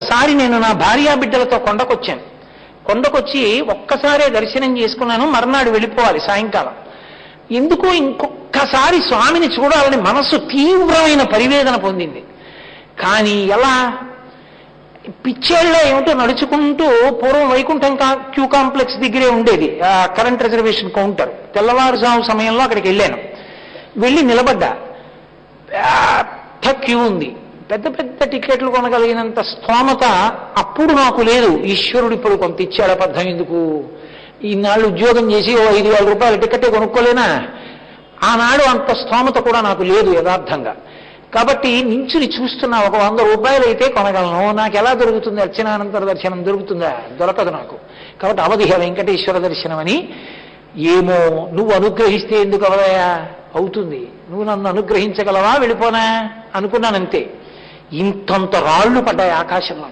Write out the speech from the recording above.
ఒకసారి నేను నా భార్యా బిడ్డలతో కొండకొచ్చాను. కొండకొచ్చి ఒక్కసారే దర్శనం చేసుకున్నాను. మర్నాడు వెళ్ళిపోవాలి సాయంకాలం. ఎందుకో ఇంకొక్కసారి స్వామిని చూడాలని మనస్సు తీవ్రమైన పరివేదన పొందింది. కానీ ఎలా పిచ్చేళ్ళ ఏమిటో నడుచుకుంటూ పూర్వం వైకుంఠం క్యూ కాంప్లెక్స్ దగ్గరే ఉండేది కరెంట్ రిజర్వేషన్ కౌంటర్. తెల్లవారుజాము సమయంలో అక్కడికి వెళ్ళాను. వెళ్ళి నిలబడ్డా. పెద్ద క్యూ ఉంది. పెద్ద పెద్ద టికెట్లు కొనగలిగినంత స్తోమత అప్పుడు నాకు లేదు. ఈశ్వరుడు ఇప్పుడు కొంత ఇచ్చాడు. అబద్ధం ఎందుకు? ఈనాళ్ళు ఉద్యోగం చేసి ఓ 5,000 రూపాయల టికెటే కొనుక్కోలేనా? ఆనాడు అంత స్తోమత కూడా నాకు లేదు యథార్థంగా. కాబట్టి నించుని చూస్తున్నా. ఒక 100 రూపాయలు అయితే కొనగలను. నాకు ఎలా దొరుకుతుంది? అర్చనానంతర దర్శనం దొరుకుతుందా? దొరకదు నాకు. కాబట్టి అవధిహ వెంకటేశ్వర దర్శనం అని. ఏమో నువ్వు అనుగ్రహిస్తే ఎందుకు అవదయా? అవుతుంది. నువ్వు నన్ను అనుగ్రహించగలవా? వెళ్ళిపోనా అనుకున్నానంతే. ఇంతంత రాళ్లు పడ్డాయి ఆకాశంలో.